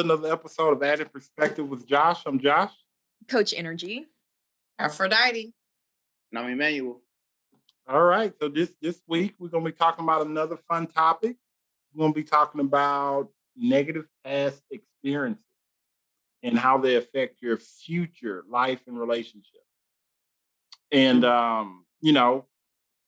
to another episode of Added Perspective with Josh. I'm Josh. Coach Nrgy. Aphrodite. And I'm Emmanuel. All right. So this week, we're going to be talking about another fun topic. We're going to be talking about negative past experiences and how they affect your future life and relationship. And,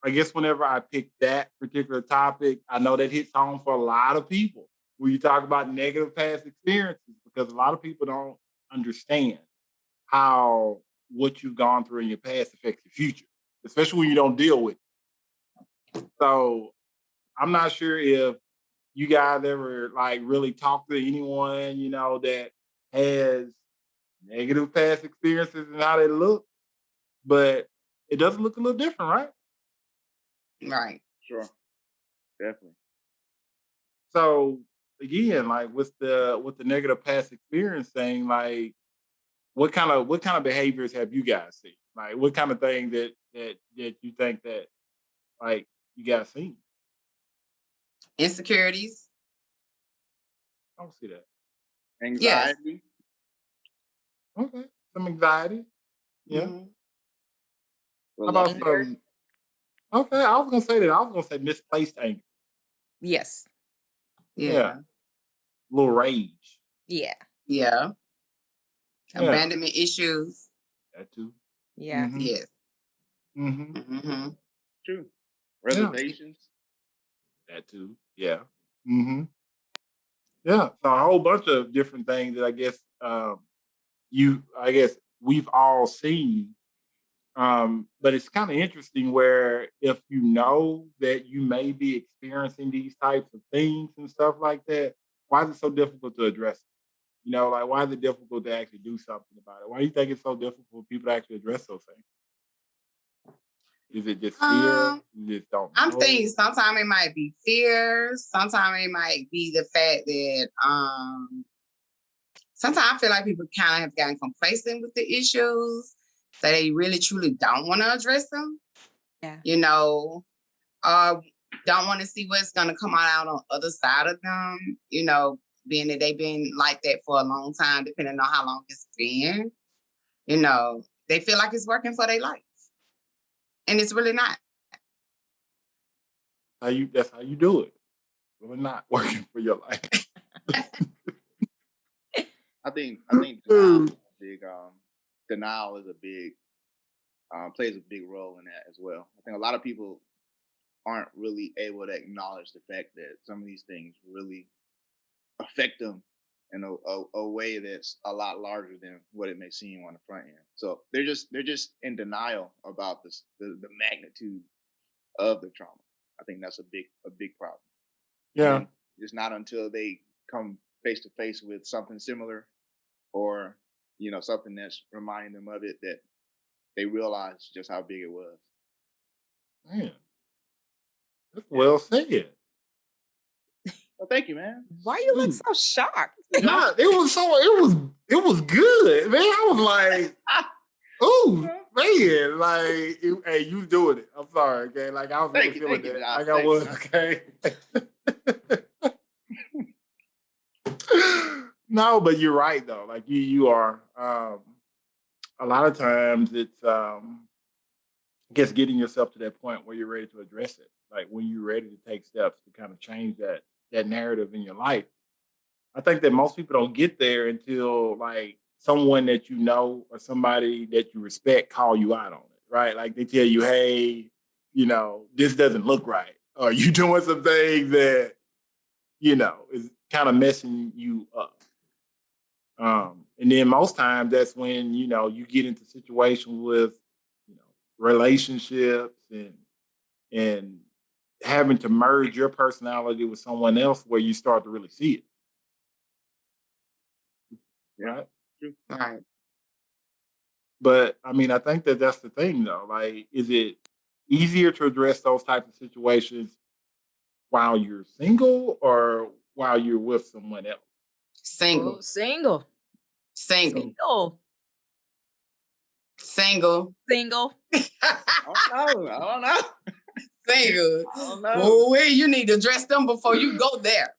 I guess whenever I pick that particular topic, I know that hits home for a lot of people when you talk about negative past experiences, because a lot of people don't understand how what you've gone through in your past affects your future, especially when you don't deal with it. So I'm not sure if you guys ever really talk to anyone, that has negative past experiences and how they look, but it does look a little different, right? Right. Sure. Definitely. So again, with the negative past experience thing, what kind of behaviors have you guys seen? Like what kind of thing that you think that you guys seen? Insecurities. I don't see that. Anxiety. Yes. Okay. Some anxiety. Yeah. Mm-hmm. How about some? Okay, I was gonna say that. I was gonna say misplaced anger. Yes. Yeah. Little rage. Yeah. Yeah. Yeah. Abandonment issues. That too. Yeah. Mhm. Yes. Mm-hmm. Mm-hmm. True. Reservations. That too. Yeah. Mm-hmm. Yeah. So a whole bunch of different things that I guess we've all seen. But it's kind of interesting where if you know that you may be experiencing these types of things and stuff like that, why is it so difficult to address it? Why is it difficult to actually do something about it? Why do you think it's so difficult for people to actually address those things? Is it just fear? You just don't know? I'm thinking sometimes it might be fear. Sometimes it might be the fact that sometimes I feel like people kind of have gotten complacent with the issues, so they really truly don't want to address them. Yeah. Don't want to see what's going to come out on the other side of them. Being that they've been like that for a long time, depending on how long it's been. They feel like it's working for their life, and it's really not. That's how you do it. Really not working for your life. I think denial is a big plays a big role in that as well. I think a lot of people aren't really able to acknowledge the fact that some of these things really affect them in a way that's a lot larger than what it may seem on the front end. So they're just in denial about the magnitude of the trauma. I think that's a big problem. Yeah. And it's not until they come face to face with something similar or something that's reminding them of it that they realize just how big it was. Man. That's well said. Well, thank you, man. Why you look so shocked? Nah, it was good, man. I was like, oh man, hey, you doing it. I'm sorry, okay? I was really feeling that. I was, okay. No, but you're right though. You are. A lot of times it's I guess getting yourself to that point where you're ready to address it. Like when you're ready to take steps to kind of change that narrative in your life. I think that most people don't get there until someone that you know or somebody that you respect call you out on it, right? Like they tell you, hey, this doesn't look right. Or you doing some things that, is kind of messing you up. And then most times that's when, you get into situations with, relationships and having to merge your personality with someone else where you start to really see it. Right? Right. But I mean, I think that's the thing though. Is it easier to address those types of situations while you're single or while you're with someone else? Single. Oh, single. Single. I don't know. Single. I don't know. Oh, you need to address them before you go there.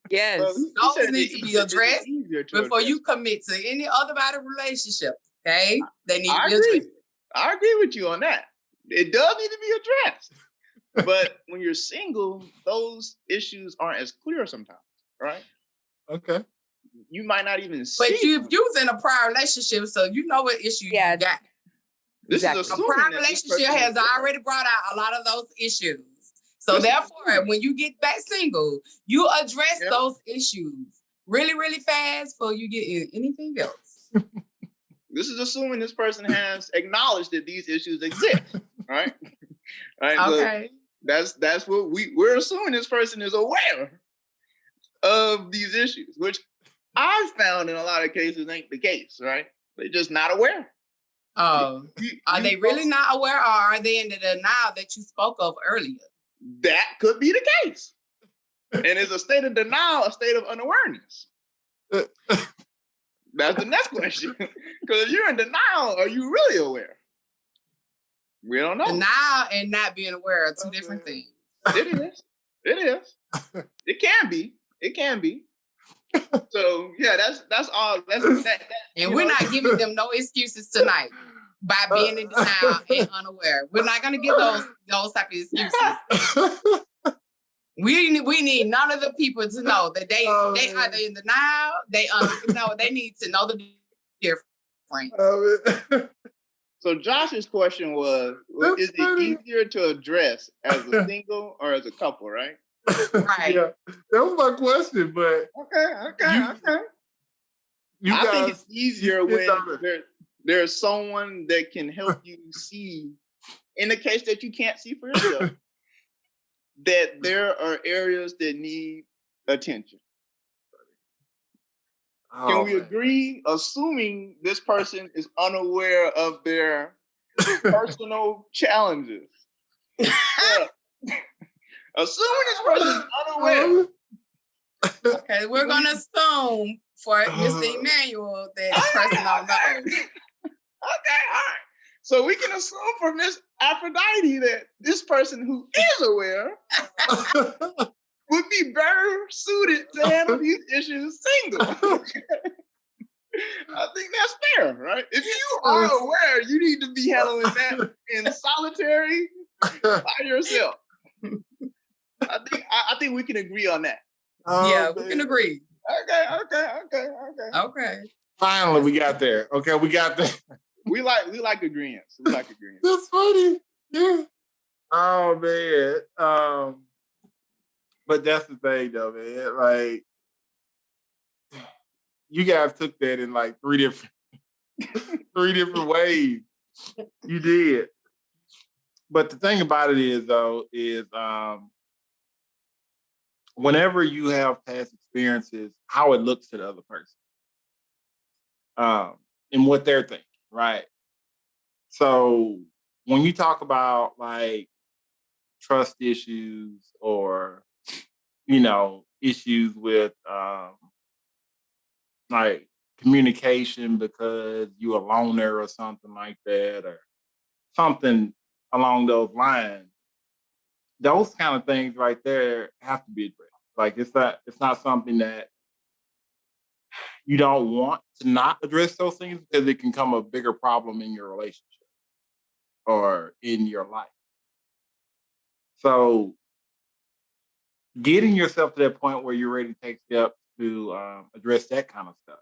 Yes. Well, he Those said need to be he said it's addressed easier to before you address. commit to any other body relationship. Okay, they need to I be agree. addressed. I agree with you on that. It does need to be addressed. But when you're single, those issues aren't as clear sometimes, right? Okay. You might not even But see you them. was in a prior relationship, so you know what issue Yeah. you got. This Exactly. is A assuming prior that this relationship person has is there. already brought out a lot of those issues. So This is therefore, assuming. when you get back single, you address Yeah. those issues really, really fast before you get in anything else. This is assuming this person has acknowledged that these issues exist, right? Right. Okay. So that's what we're assuming this person is aware of these issues, which I've found in a lot of cases ain't the case, right? They're just not aware. Are they really not aware, or are they in the denial that you spoke of earlier? That could be the case. And it's a state of denial, a state of unawareness. That's the next question. Because if you're in denial, are you really aware? We don't know. Denial and not being aware are two different things. It is. It is. It can be. It can be. So yeah, that's all. And we're not giving them no excuses tonight by being in denial and unaware. We're not gonna give those type of excuses. We need none of the people to know that they either in denial, they need to know the difference. Oh, So Josh's question was, is it easier to address as a single or as a couple, right? Right. Yeah, that was my question, but Okay. you I guys, think it's easier you when know it. there's someone that can help you see, in the case that you can't see for yourself, that there are areas that need attention. Can we agree, assuming this person is unaware of their personal challenges? Assuming this person is unaware. Okay, we're gonna assume for Mr. Emmanuel that this person don't know. Okay, all right. So we can assume for Miss Aphrodite that this person who is aware would be better suited to handle these issues single. I think that's fair, right? If you are aware, you need to be handling that in solitary by yourself. I think we can agree on that. Yeah, we can agree. Okay. Finally, we got there. Okay, we got there. We like agreements. We like agreements. That's funny. Yeah. Oh man. But that's the thing though, man. Like you guys took that in like three different ways. You did. But the thing about it is though, whenever you have past experiences, how it looks to the other person. And what they're thinking, right? So when you talk about like trust issues or issues with like communication because you're a loner or something like that or something along those lines, those kind of things right there have to be addressed. Like it's not something that you don't want to not address those things because it can become a bigger problem in your relationship or in your life. So getting yourself to that point where you're ready to take steps to address that kind of stuff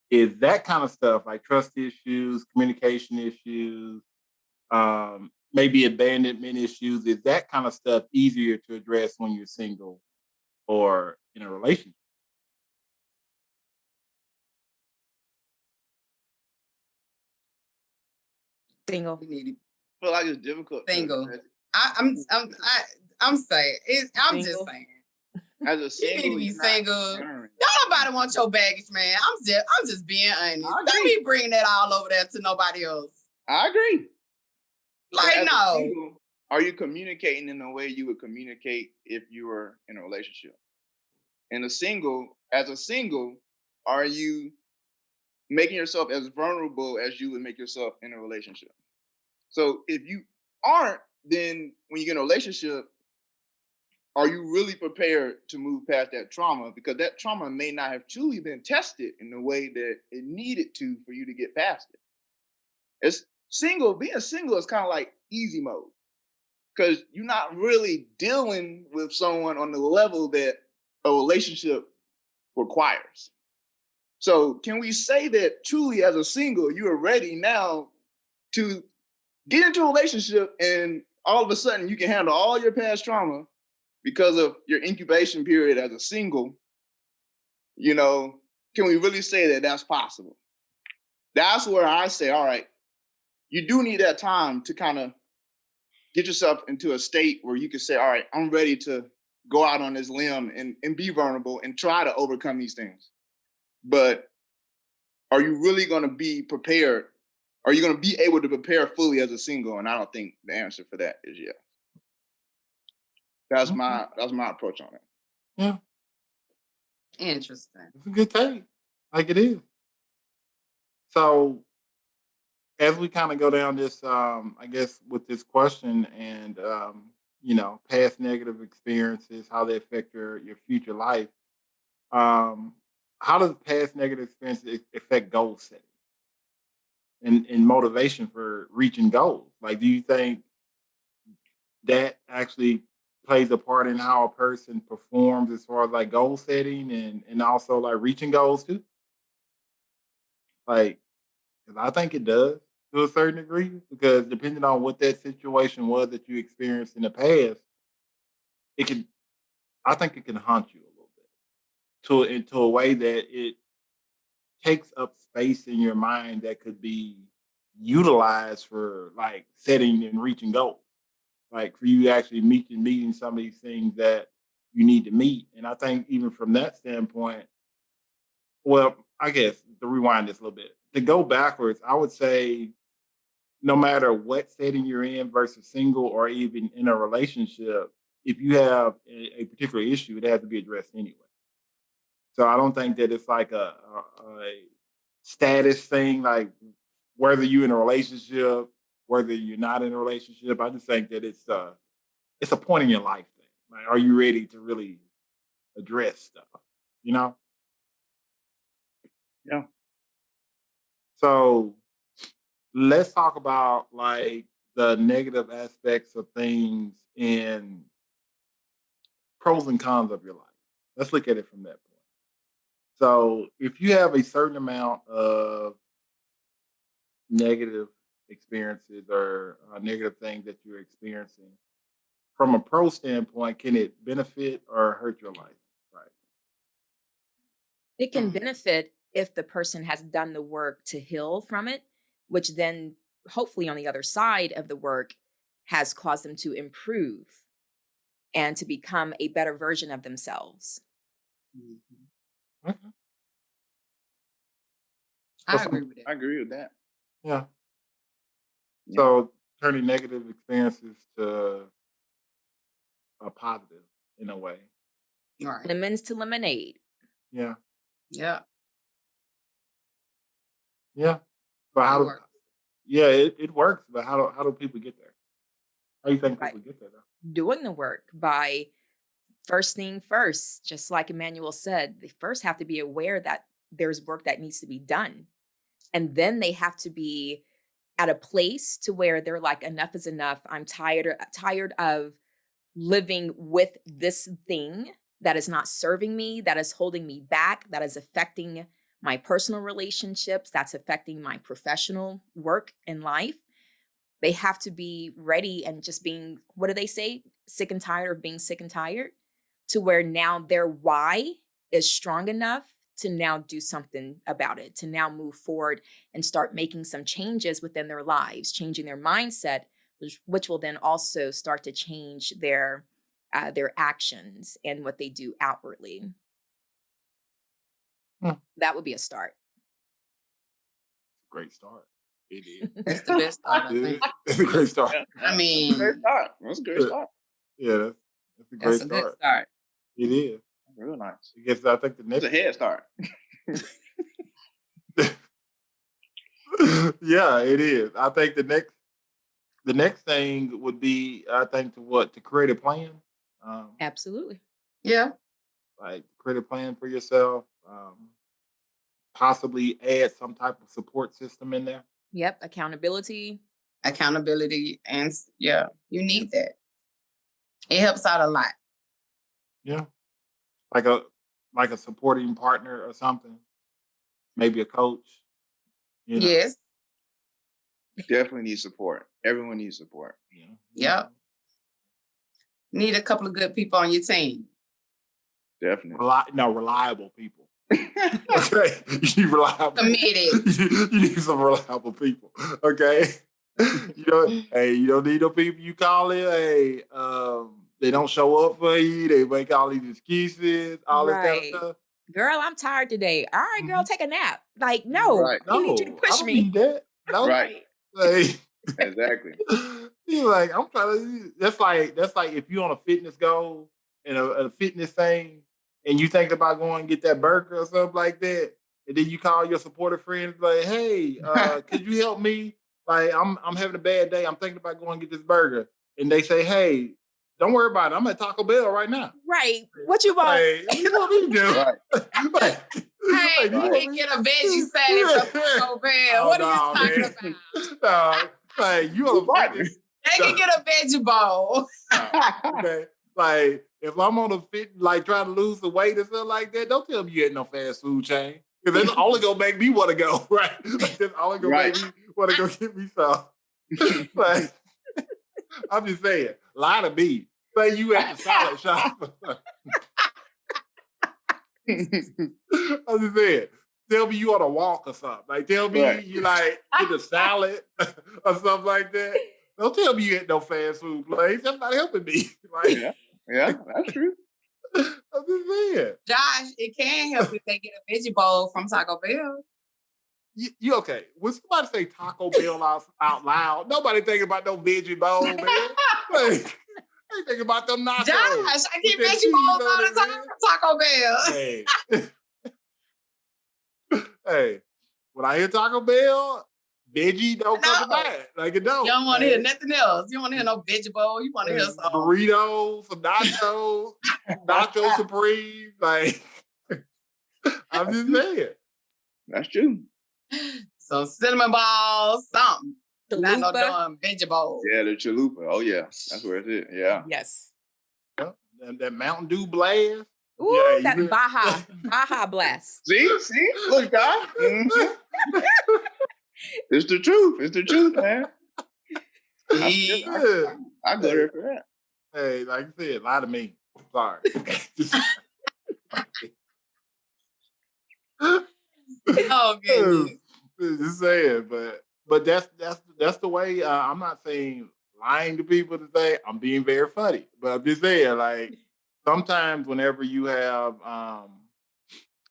is that kind of stuff like trust issues, communication issues, maybe abandonment issues. Is that kind of stuff easier to address when you're single or in a relationship? Single. We need I feel like it's difficult. single. I'm saying I'm just Single. saying. As a You single, need to be you're not single. sharing. Don't nobody want your baggage, man. I'm just being honest. I Don't agree. be bringing that all over there to nobody else. I agree. But Like, as a no. single, are you communicating in the way you would communicate if you were in a relationship? As a single, are you making yourself as vulnerable as you would make yourself in a relationship? So if you aren't, then when you get in a relationship, are you really prepared to move past that trauma? Because that trauma may not have truly been tested in the way that it needed to for you to get past it. Being single is kind of like easy mode because you're not really dealing with someone on the level that a relationship requires. So can we say that truly as a single, you are ready now to get into a relationship and all of a sudden you can handle all your past trauma because of your incubation period as a single? Can we really say that that's possible? That's where I say, all right, you do need that time to kind of get yourself into a state where you can say, all right, I'm ready to go out on this limb and be vulnerable and try to overcome these things. But are you really going to be prepared? Are you going to be able to prepare fully as a single? And I don't think the answer for that is yes. That's my approach on it. Yeah, Interesting. it's a good take. Like it is. So as we kind of go down this, I guess with this question and past negative experiences, how they affect your future life. How does past negative experiences affect goal setting and motivation for reaching goals? Like, do you think that actually plays a part in how a person performs as far as like goal setting and also like reaching goals too? Like, 'cause I think it does to a certain degree because depending on what that situation was that you experienced in the past, it can I think it can haunt you a little bit into a way that it takes up space in your mind that could be utilized for like setting and reaching goals. Like for you actually meeting some of these things that you need to meet. And I think even from that standpoint, well, I guess to rewind this a little bit, to go backwards, I would say no matter what setting you're in versus single or even in a relationship, if you have a particular issue, it has to be addressed anyway. So I don't think that it's like a status thing, like whether you're in a relationship, whether you're not in a relationship. I just think that it's a point in your life thing. Like, are you ready to really address stuff? You know? Yeah. So let's talk about like the negative aspects of things and pros and cons of your life. Let's look at it from that point. So if you have a certain amount of negative experiences or negative things that you're experiencing, from a pro standpoint, can it benefit or hurt your life? Right. It can Mm. benefit if the person has done the work to heal from it, which then hopefully on the other side of the work has caused them to improve and to become a better version of themselves. Mhm. Okay. I agree with I that. agree with that. Yeah. Yeah. So turning negative experiences to a positive in a way. Right. Lemons to lemonade. Yeah. Yeah. Yeah. But It how do works. yeah, it works, but how do people get there? How do you think Right. people get there though? Doing the work by first thing first, just like Emmanuel said, they first have to be aware that there's work that needs to be done. And then they have to be at a place to where they're like, enough is enough. I'm tired of living with this thing that is not serving me, that is holding me back, that is affecting my personal relationships, that's affecting my professional work in life. They have to be ready and just being, what do they say? Sick and tired of being sick and tired, to where now their why is strong enough to now do something about it, to now move forward and start making some changes within their lives, changing their mindset, which will then also start to change their actions and what they do outwardly. Hmm. That would be a start. Great start. It is. That's the best start, I It think. is. It's a great start. I That's a great mean, start. That's a great start. Yeah, that's a great that's a good start. start. It is. Real nice. I guess I think the It's a next head start. yeah, it is. I think the next thing would be, I think, to create a plan Absolutely. Yeah. Like create a plan for yourself. Possibly add some type of support system in there. Yep. Accountability. Accountability and you Yeah. need that. It helps out a lot. Yeah, like a supporting partner or something. Maybe a coach. You know. Yes. Definitely need support. Everyone needs support. Yeah. Yep. Need a couple of good people on your team. Definitely. Reliable people. Okay, you need reliable. Committed. You need some reliable people. Okay, hey, you don't need no people you call in. Hey, they don't show up for you. They make all these excuses, all this kind of Right. stuff. Girl, I'm tired today. All right, girl, Mhm. take a nap. Like, no, Right. I need you to No, I push don't me. need that. No, Right. like, Exactly. you're like, I'm trying to. That's like if you're on a fitness goal and a fitness thing, and you think about going and get that burger or something like that, and then you call your supportive friends like, "Hey, could you help me? Like, I'm having a bad day. I'm thinking about going and get this burger." And they say, "Hey, don't worry about it. I'm at Taco Bell right now." Right. What you want? Like, what do you want me to do? Right. Like, Hey, do you you want can me- get a veggie salad from Taco Bell. Oh, What are no, you talking man. about? Like you Good on a partner. fitness. They can get a veggie bowl. Okay. Like if I'm on a fit, like trying to lose the weight or something like that, don't tell me you ain't no fast food chain. Because that's only gonna make me want to go, right? Like that's only gonna Right. make me want to go get me some. Like I'm just saying, lie to me. Say you at the salad shop. I'm just saying. Tell me you on a walk or something. Like tell me Right. you like get a salad or something like that. Don't tell me you at no fast food place. That's not helping me. Like Yeah, that's true. I'm just saying. Josh, it can help if they get a veggie bowl from Taco Bell. You okay? When somebody say Taco Bell out loud, nobody thinking about no veggie bowl, man. Like, they thinking about them nachos. Josh, I get with that veggie cheese bowls on all it, the time man. from Taco Bell. Hey, hey, when I hear Taco Bell, veggie don't come to No. mind. Like it don't. You don't want to hear Like, nothing else. You don't want to hear no veggie bowl. You want to hear some. burritos, some nachos, nacho supreme. Like I'm just saying. That's true. Some cinnamon balls, something. Not no Chalupa. damn veggie bowl. Yeah, the chalupa. Oh yeah, that's where it is. Yeah. Yes. Yeah, that Mountain Dew blast. Ooh, Yeah, that you Baja blast. See, look, guys. It's the truth. It's the truth, man. Yeah. I go there for that. Hey, like I said, lie to me. Sorry. Oh goodness. Just saying, but that's the way. I'm not saying lying to people to say I'm being very funny, but I'm just saying like sometimes whenever you have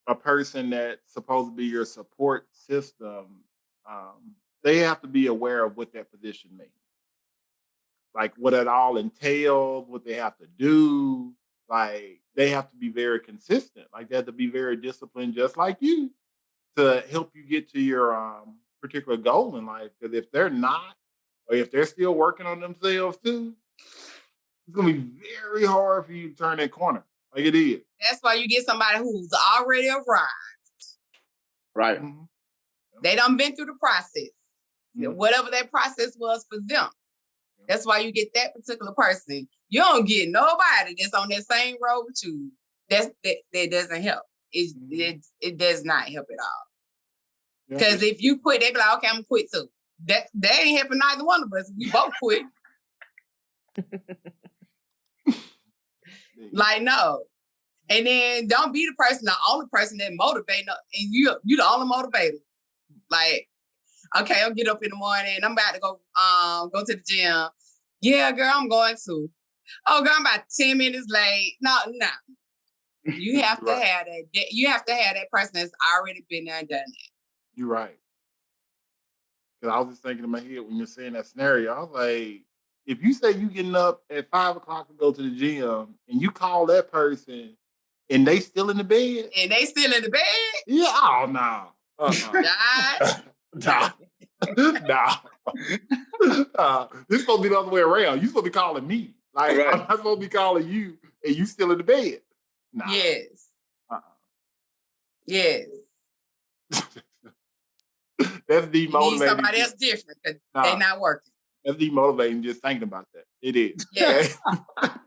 a person that's supposed to be your support system, they have to be aware of what that position means, like what it all entails, what they have to do. Like they have to be very consistent. Like they have to be very disciplined, just like you, to help you get to your particular goal in life. Because if they're not, or if they're still working on themselves too, it's gonna be very hard for you to turn that corner. Like it is. That's why you get somebody who's already arrived. Right. Mhm. They done been through the process. Mhm. Whatever that process was for them. That's why you get that particular person. You don't get nobody that's on that same road with you. That doesn't help. It does not help at all. Yeah. Because if you quit, they be like, okay, I'm gonna quit too. That ain't helping neither one of us. We both quit. Like, no. And then don't be the only person that motivates, and you the only motivator. Like, okay, I'll get up in the morning. I'm about to go to the gym. Yeah, girl, I'm going to. Oh, girl, I'm about 10 minutes late. No. You have to have that. You have to have that person that's already been there and done it. You're right. Because I was just thinking in my head when you're saying that scenario, I was like, if you say you getting up at 5 o'clock to go to the gym and you call that person and they still in the bed, And they still in the bed? yeah, oh no. Josh? Nah. This supposed to be the other way around. You supposed to be calling me. Like Right. I'm not supposed to be calling you and you still in the bed. Nah. Yes. Uh-uh. Yes. That's You need demotivating. somebody else different because they Nah. not working. That's demotivating just thinking about that. It is. Yeah.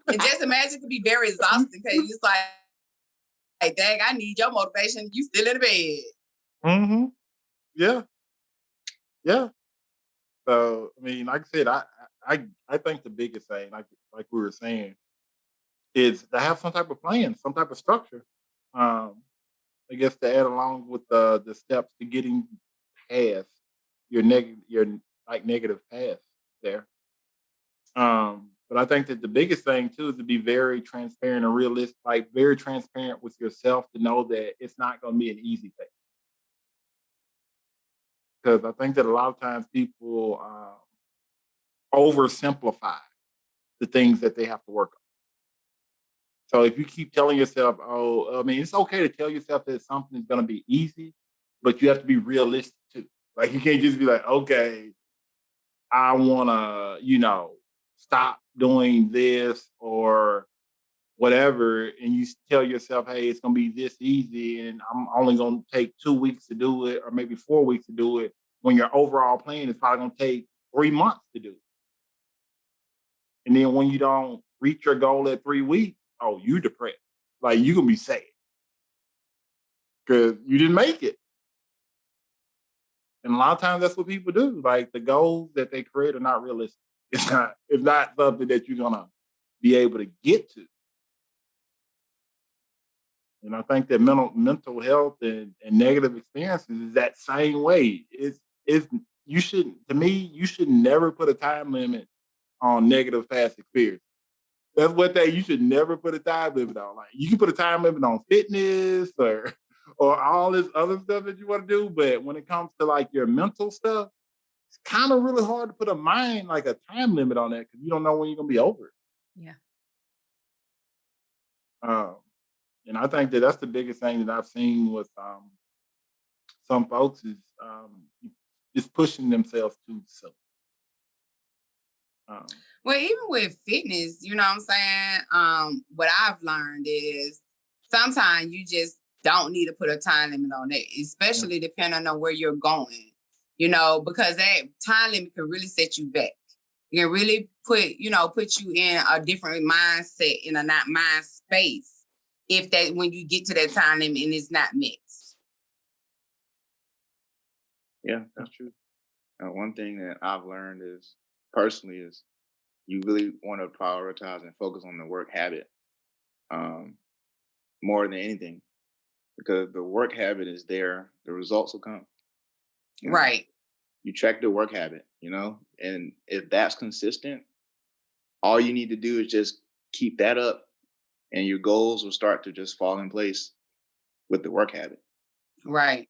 And just imagine it could be very exhausting because it's like, dang, I need your motivation. You still in the bed. Mm-hmm. Yeah. Yeah. So I mean, like I said, I think the biggest thing, like we were saying, is to have some type of plan, some type of structure. Um, I guess to add along with the steps to getting past your like negative past there. But I think that the biggest thing too is to be very transparent and realistic, like very transparent with yourself to know that it's not going to be an easy thing. Because I think that a lot of times people oversimplify the things that they have to work on. So if you keep telling yourself, oh, I mean, it's okay to tell yourself that something is going to be easy, but you have to be realistic too. Like you can't just be like, okay, I want to, stop doing this or whatever, and you tell yourself, hey, it's going to be this easy, and I'm only going to take 2 weeks to do it, or maybe 4 weeks to do it, when your overall plan is probably going to take 3 months to do it. And then when you don't reach your goal at 3 weeks, oh, you depressed. Like you're going to be sad because you didn't make it. And a lot of times that's what people do. Like the goals that they create are not realistic. It's not something that you're gonna be able to get to. And I think that mental health and negative experiences is that same way. It's you shouldn't to me, you should never put a time limit on negative past experience. That's what you should never put a time limit on. Like you can put a time limit on fitness or all this other stuff that you want to do, but when it comes to like your mental stuff, it's kind of really hard to put like a time limit on that because you don't know when you're gonna be over it. Yeah. Um, and I think that that's the biggest thing that I've seen with some folks is just pushing themselves too soon. Well, even with fitness, you know what I'm saying? What I've learned is sometimes you just don't need to put a time limit on it, especially depending on where you're going, because that time limit can really set you back. It can really put you in a different mindset, in a not mind space, if that when you get to that time limit and it's not met. Yeah, that's true. One thing that I've learned is personally is you really want to prioritize and focus on the work habit more than anything, because the work habit is there, the results will come. You know? Right. You track the work habit, and if that's consistent, all you need to do is just keep that up, and your goals will start to just fall in place with the work habit. Right.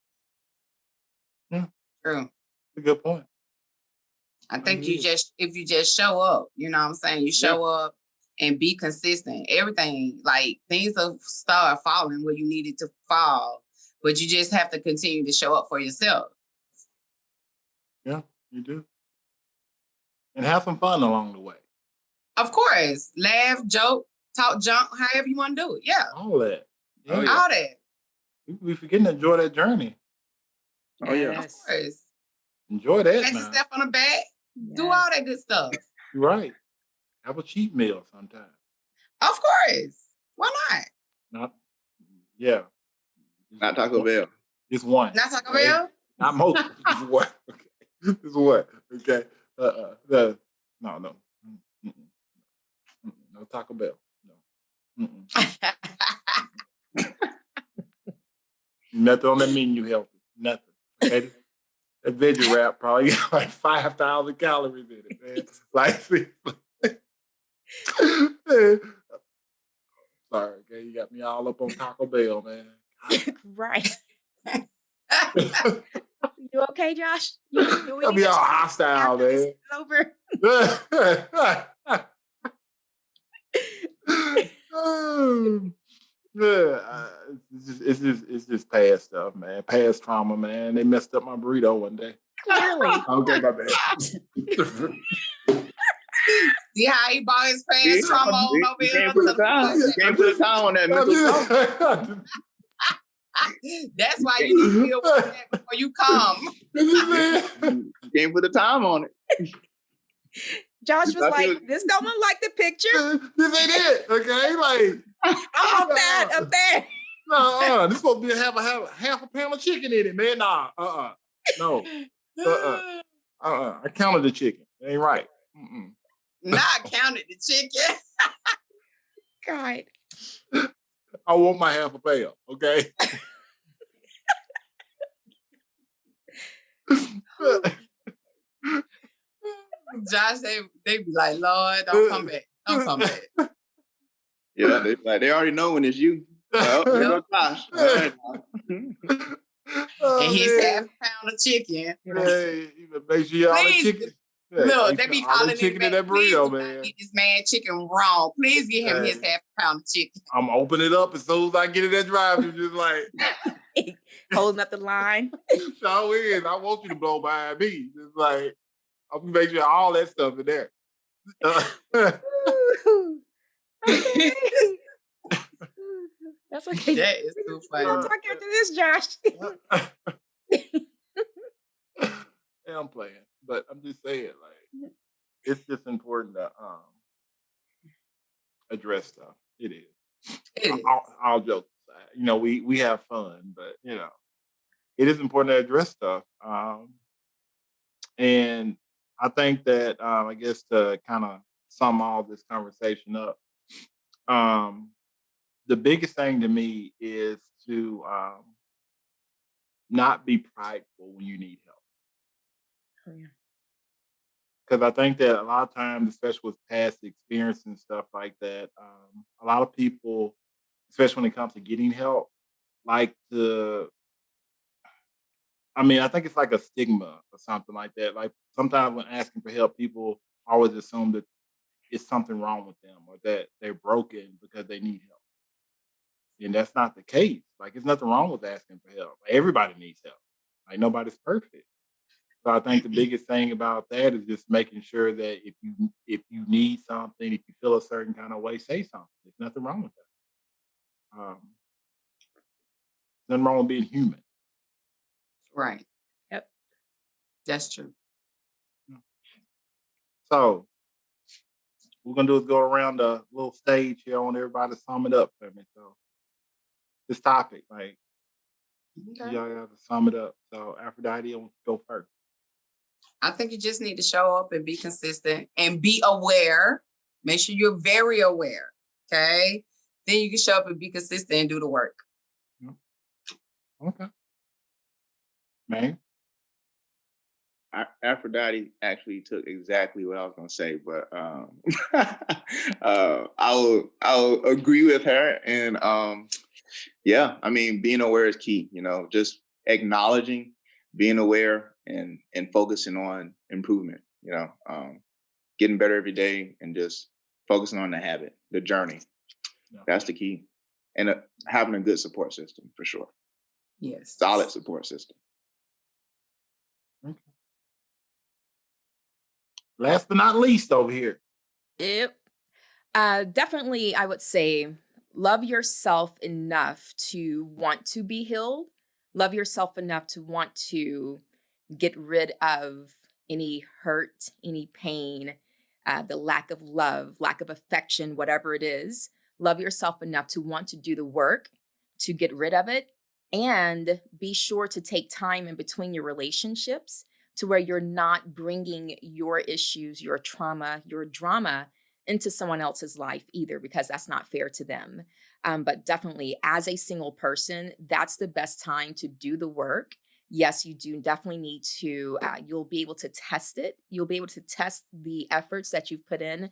Yeah. True. That's a good point. I think if you just show up, you know what I'm saying? You show up and be consistent. Everything, like things will start falling where you need it to fall, but you just have to continue to show up for yourself. Yeah, you do. And have some fun along the way. Of course. Laugh, joke, talk junk, however you want to do it. Yeah. All that. Yeah. Oh, yeah. All that. We forgetting to enjoy that journey. Oh, yeah. Of course. Enjoy that Pat now. yourself on the back. Do all that good stuff. You're right. Have a cheat meal sometime. Of course. Why not? Yeah. Not Taco Bell. Just one. Not Taco Bell? Not multiple. Just one. Okay. Just one. Okay. No. Mm-mm. No Taco Bell. No. Nothing on that menu healthy. Nothing. Okay. That veggie wrap probably got like 5,000 calories in it, man. Like, sorry, okay, you got me all up on Taco Bell, man. Right. You okay, Josh? I'll be all hostile, man. This is over. It's just past stuff, man. Past trauma, man. They messed up my burrito one day. Clearly. Okay, my bad. See how he bought his See, pants from on over you here? can't put the time. You can't put the time on that mental tough. That's why you need to be aware of that before you come. You can't put the time on it. Josh was I like, feel- this don't look like the picture. This ain't it, okay? Like, I want that up there. no, this supposed to be half a pound of chicken in it, man. Nah, no, I counted the chicken. It ain't right. Mm-mm. Not counted the chicken. God. I want my half a pound, okay? Josh, they be like, Lord, don't come back. Don't come back. Yeah, they already know when it's you. Well, there goes Josh. All right. Oh, And his man. half a pound of chicken. Hey, you better make sure you all that Please, chicken. Look, they be all calling that this chicken in man. that Please burrito, do not man. get this man chicken wrong. Please get him his Hey. half a pound of chicken. I'm opening it up as soon as I get in that drive-thru, just like, Holding up the line. so is. I want you to blow by me. Just like, I'm gonna make sure all that stuff in there. Ooh. Okay. That's okay. That is too We're gonna funny. talk after this, Josh. Yeah, I'm playing, but I'm just saying, like, it's just important to address stuff. It is. It is. All jokes aside, you know, we have fun, but you know, it is important to address stuff. And I think that I guess to kind of sum all this conversation up, the biggest thing to me is to not be prideful when you need help. Oh, yeah. Because I think that a lot of times, especially with past experience and stuff like that, a lot of people, especially when it comes to getting help, like to, I mean, I think it's like a stigma or something like that. Like sometimes when asking for help, people always assume that it's something wrong with them or that they're broken because they need help. And that's not the case. Like, there's nothing wrong with asking for help. Everybody needs help. Like, nobody's perfect. So I think the biggest thing about that is just making sure that if you need something, if you feel a certain kind of way, say something. There's nothing wrong with that. Nothing wrong with being human. Right. Yep. That's true. So what we're gonna do is go around the little stage here. I want everybody to sum it up for me. So this topic, like, Okay. y'all have to sum it up. So Aphrodite, I want you to go first. I think you just need to show up and be consistent and be aware. Make sure you're very aware. Okay. Then you can show up and be consistent and do the work. Okay. Man. Aphrodite actually took exactly what I was going to say, but I'll agree with her. And yeah, I mean, being aware is key. You know, just acknowledging, being aware, and focusing on improvement. You know, getting better every day, and just focusing on the habit, the journey. Yeah. That's the key, and having a good support system for sure. Yes. Solid support system. Okay. Last but not least over here. Yep. Definitely, I would say love yourself enough to want to be healed. Love yourself enough to want to get rid of any hurt, any pain, the lack of love, lack of affection, whatever it is. Love yourself enough to want to do the work to get rid of it. And be sure to take time in between your relationships to where you're not bringing your issues, your trauma, your drama into someone else's life either, because that's not fair to them. But definitely, as a single person, that's the best time to do the work. Yes, you do definitely need to, you'll be able to test it. You'll be able to test the efforts that you've put in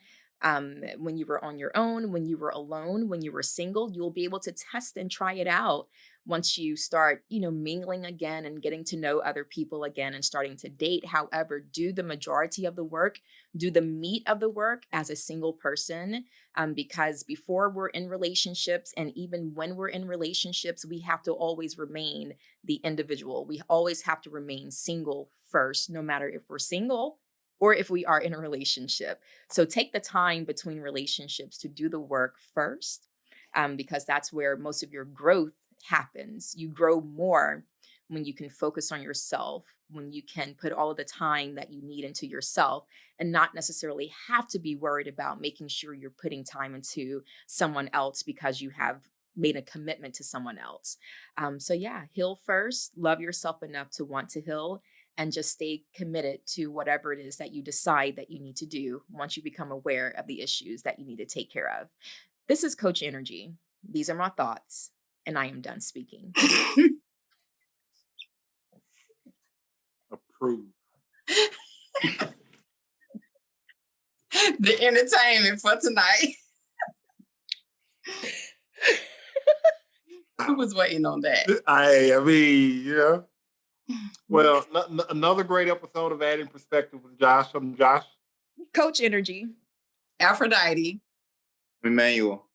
when you were on your own, when you were alone, when you were single. You'll be able to test and try it out once you start, mingling again and getting to know other people again and starting to date. However, do the majority of the work, do the meat of the work as a single person, because before we're in relationships and even when we're in relationships, we have to always remain the individual. We always have to remain single first, no matter if we're single or if we are in a relationship. So take the time between relationships to do the work first, because that's where most of your growth happens. You grow more when you can focus on yourself, when you can put all of the time that you need into yourself and not necessarily have to be worried about making sure you're putting time into someone else because you have made a commitment to someone else. So yeah, heal first, love yourself enough to want to heal, and just stay committed to whatever it is that you decide that you need to do once you become aware of the issues that you need to take care of. This is Coach Nrgy. These are my thoughts, and I am done speaking. Approved. The entertainment for tonight. Who was waiting on that? I mean, yeah. Well, another great episode of Adding Perspective with Josh. I'm Josh. Coach Nrgy. Aphrodite. Emmanuel.